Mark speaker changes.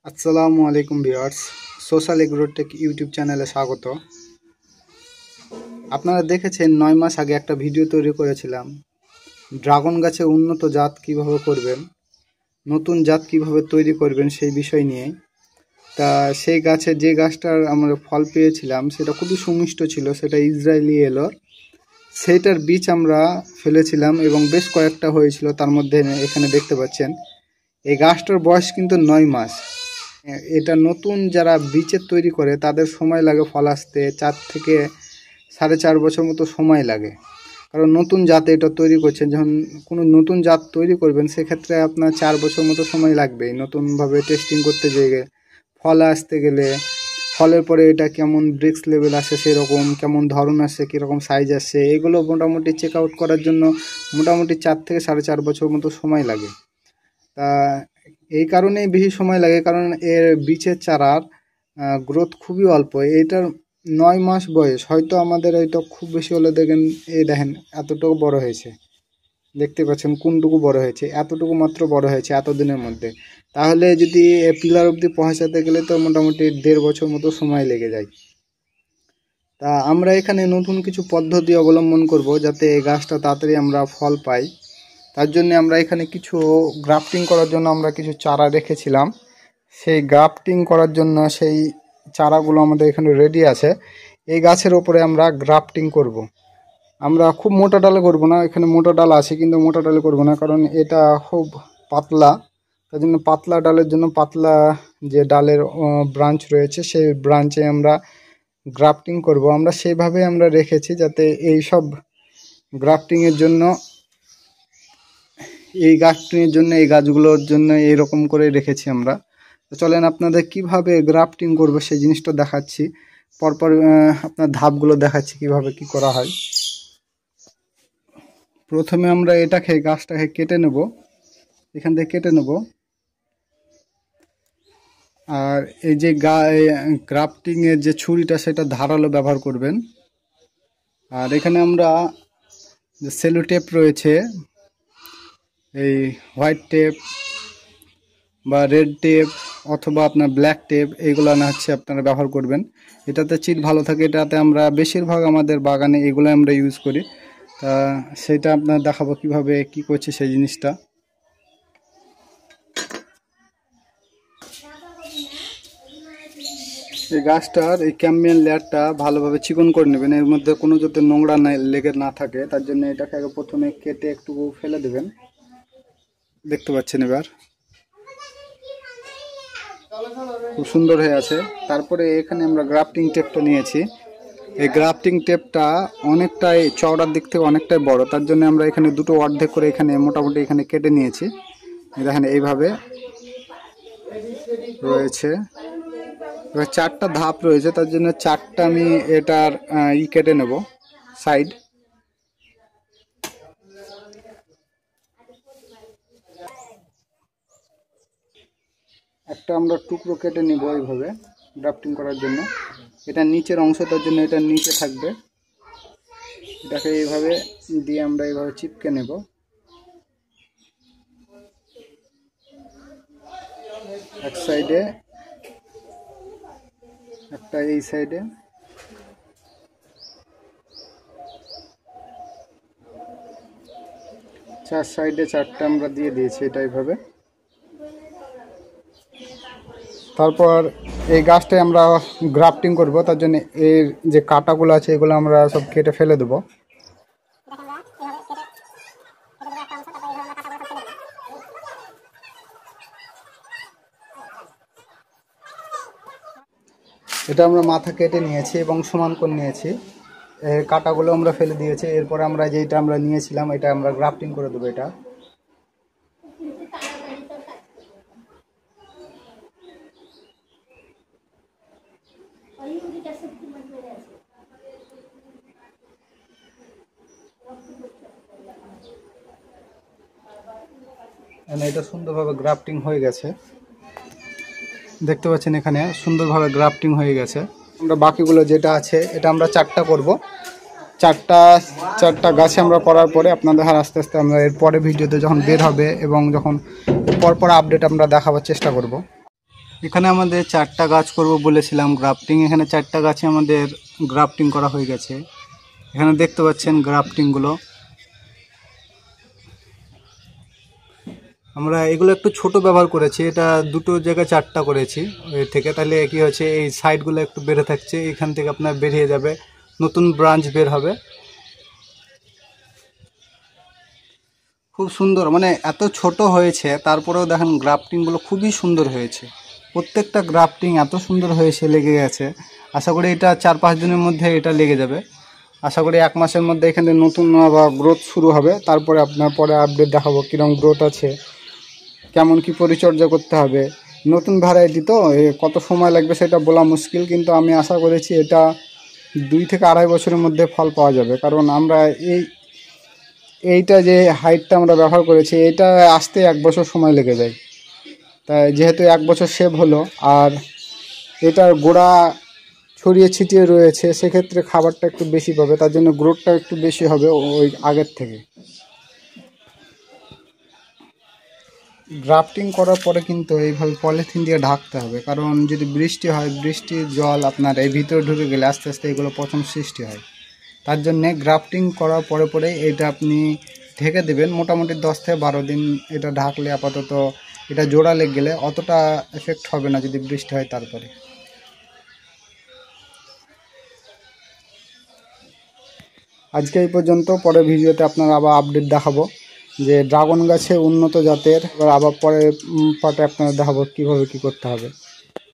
Speaker 1: আসসালামু আলাইকুম viewers, social Agrotech YouTube চ্যানেলে স্বাগত। আপনারা দেখেছেন 9 মাস আগে একটা ভিডিও তৈরি করেছিলাম ড্রাগন গাছে উন্নত জাত কিভাবে করবেন, নতুন জাত কিভাবে তৈরি করবেন সেই বিষয় নিয়ে। তা সেই গাছে যে গাছটার আমরা ফল পেয়েছিলাম সেটা খুবই সুমিষ্ট ছিল, সেটা ইসরায়েলি এলো। সেইটার বীজ আমরা ফেলেছিলাম এবং বেশ কয়েকটা হয়েছিল, তার মধ্যে এখানে দেখতে পাচ্ছেন এই গাছটার বয়স কিন্তু 9 মাস। এটা নতুন যারা বীজের তৈরি করে তাদের সময় লাগে ফল আসতে 4 থেকে 4.5 বছর মতো সময় লাগে, কারণ নতুন জাত এটা তৈরি করছেন। যখন কোনো নতুন জাত তৈরি করবেন সেক্ষেত্রে আপনার 4 বছর মতো সময় লাগবে নতুনভাবে টেস্টিং করতে গিয়ে, ফল আসতে গেলে, ফলের পরে এটা কেমন ব্রিক্স লেভেল আসে, সেরকম কেমন ধরন আসে, কীরকম সাইজ আসে, এগুলো মোটামুটি চেক আউট করার জন্য মোটামুটি 4 থেকে 4.5 বছর মতো সময় লাগে। তা এই কারণেই বেশি সময় লাগে, কারণ এর বীজের চারার গ্রোথ খুবই অল্প। এইটার 9 মাস বয়স, হয়তো আমাদের এটা খুব বেশি হলে দেখেন, এই দেখেন এতটুকু বড় হয়েছে, দেখতে পাচ্ছেন কোনটুকু বড় হয়েছে, এতটুকু মাত্র বড় হয়েছে এতদিনের মধ্যে। তাহলে যদি পিলার অবধি পৌঁছাতে গেলে তো মোটামুটি 1.5 বছর মতো সময় লেগে যায়। তা আমরা এখানে নতুন কিছু পদ্ধতি অবলম্বন করব যাতে এই গাছটা তাড়াতাড়ি আমরা ফল পাই। তার জন্য আমরা এখানে কিছু গ্রাফটিং করার জন্য আমরা কিছু চারা রেখেছিলাম। সেই গ্রাফটিং করার জন্য সেই চারাগুলো আমাদের এখানে রেডি আছে। এই গাছের ওপরে আমরা গ্রাফটিং করব। আমরা খুব মোটা ডালে করব না, এখানে মোটা ডাল আছে কিন্তু মোটা ডালে করব না, কারণ এটা খুব পাতলা। তার জন্য পাতলা ডালের জন্য পাতলা যে ডালের ব্রাঞ্চ রয়েছে সেই ব্রাঞ্চে আমরা গ্রাফটিং করব। আমরা সেইভাবে আমরা রেখেছি যাতে এই সব গ্রাফটিংয়ের জন্য, এই গাছটির জন্য, এই গাছগুলোর জন্য এইরকম করে রেখেছি আমরা। তো চলেন আপনাদের কিভাবে গ্রাফটিং করবো সেই জিনিসটা দেখাচ্ছি, পরপর আপনার ধাপগুলো দেখাচ্ছি কিভাবে কি করা হয়। প্রথমে আমরা এটাকে গাছটাকে কেটে নেব, এখান থেকে কেটে নেব। আর এই যে গ্রাফটিংয়ের যে ছুরিটা সেটা ধারালো ব্যবহার করবেন। আর এখানে আমরা যে সেলো টেপ রয়েছে, এই হোয়াইট টেপ বা রেড টেপ অথবা আপনার ব্ল্যাক টেপ, এইগুলো না হচ্ছে আপনারা ব্যবহার করবেন। এটাতে চিট ভালো থাকে, এটাতে আমরা বেশিরভাগ আমাদের বাগানে এগুলো আমরা ইউজ করি। তা সেটা আপনার দেখাবো কিভাবে কি করছে সেই জিনিসটা। এই গাছটার এই ক্যাম্বিয়ান লেয়ারটা ভালোভাবে চিকন করে নেবেন, এর মধ্যে কোনো যাতে নোংরা লেগে না থাকে, তার জন্য এটাকে আগে প্রথমে কেটে একটু ফেলে দেবেন। দেখতে পাচ্ছেন এবার খুব সুন্দর হয়ে আছে। তারপরে এখানে আমরা গ্রাফটিং টেপটা নিয়েছি। এই গ্রাফটিং টেপটা অনেকটাই চওড়ার দিক থেকে অনেকটাই বড়, তার জন্য আমরা এখানে দুটো অর্ধেক করে এখানে মোটামুটি এখানে কেটে নিয়েছি। দেখেন এইভাবে রয়েছে। এবার 4টা ধাপ রয়েছে, তার জন্য 4টা আমি এটার কেটে নেব সাইড। একটা আমরা টুকরো কেটে নিব এইভাবে গ্রাফটিং করার জন্য। এটা নিচের অংশটার জন্য এটা নিচে থাকবে, এটাকে এইভাবে দিয়ে আমরা এইভাবে চিপকে নেব। এক সাইডে একটা, এই সাইডে, 4 সাইডে 4টা আমরা দিয়ে দিয়েছি এটা এইভাবে। তারপর এই গাছটায় আমরা গ্রাফটিং করব, তার জন্য এর যে কাঁটাগুলো আছে এগুলো আমরা সব কেটে ফেলে দেবো। এটা আমরা মাথা কেটে নিয়েছি এবং সমান করে নিয়েছি, এর কাঁটাগুলো আমরা ফেলে দিয়েছি। এরপরে আমরা যেটা আমরা নিয়েছিলাম এটা আমরা গ্রাফটিং করে দেবো। এটা এটা সুন্দরভাবে গ্রাফটিং হয়ে গেছে, দেখতে পাচ্ছেন এখানে সুন্দরভাবে গ্রাফটিং হয়ে গেছে। আমরা বাকিগুলো যেটা আছে এটা আমরা 4টা করব। 4টা গাছে আমরা করার পরে আপনাদের আস্তে আস্তে আমরা এর পরে ভিডিওতে যখন বের হবে এবং যখন পরপর আপডেট আমরা দেখাবার চেষ্টা করব। এখানে আমাদের 4টা গাছ করব বলেছিলাম গ্রাফটিং। এখানে 4টা গাছে আমাদের গ্রাফটিং করা হয়ে গেছে। এখানে দেখতে পাচ্ছেন গ্রাফটিংগুলো। আমরা এগুলো একটু ছোট ব্যবহার করেছি, এটা দুটো জায়গায় 4টা করেছি এর থেকে। তাহলে কি হচ্ছে, এই সাইডগুলো একটু বেড়ে থাকছে, এখান থেকে আপনার বেরিয়ে যাবে, নতুন ব্রাঞ্চ বের হবে। খুব সুন্দর, মানে এত ছোট হয়েছে তারপরেও দেখেন গ্রাফটিংগুলো খুবই সুন্দর হয়েছে। প্রত্যেকটা গ্রাফটিং এত সুন্দর হয়েছে, লেগে গেছে। আশা করি এটা 4-5 দিনের মধ্যে এটা লেগে যাবে। আশা করি 1 মাসের মধ্যে এখানে নতুন আবার গ্রোথ শুরু হবে। তারপরে আপনার পরে আপডেট দেখাবো কীরকম গ্রোথ আছে, কেমন কি পরিচর্যা করতে হবে। নতুন ভ্যারাইটি তো কত সময় লাগবে সেটা বলা মুশকিল, কিন্তু আমি আশা করেছি এটা 2 থেকে 2.5 বছরের মধ্যে ফল পাওয়া যাবে। কারণ আমরা এইটা যে হাইটটা আমরা ব্যবহার করেছি, এটা আসতে 1 বছর সময় লেগে যায়। তাই যেহেতু 1 বছর সেভ হলো, আর এটার গোড়া ছড়িয়ে ছিটিয়ে রয়েছে, সেক্ষেত্রে খাবারটা একটু বেশি পাবে, তার জন্য গ্রোথটা একটু বেশি হবে ওই আগের থেকে। গ্রাফটিং করার পরে কিন্তু এইভাবে পলিথিন দিয়ে ঢাকতে হবে, কারণ যদি বৃষ্টি হয়, বৃষ্টির জল আপনার এই ভিতরে ঢুকে গেলে আস্তে আস্তে এগুলো পচন সৃষ্টি হয়। তার জন্যে গ্রাফটিং করার পরে পরে এটা আপনি ঢেকে দেবেন মোটামুটি 10 থেকে 12 দিন। এটা ঢাকলে আপাতত এটা জোড়া লেগে গেলে অতটা এফেক্ট হবে না যদি বৃষ্টি হয়। তারপরে আজকে এই পর্যন্ত। পরের ভিডিওতে আপনারা আবার আপডেট দেখাবো যে ড্রাগন গাছে উন্নত জাতের, আবার পরে পার্টে আপনারা দেখাবো কীভাবে কী করতে হবে।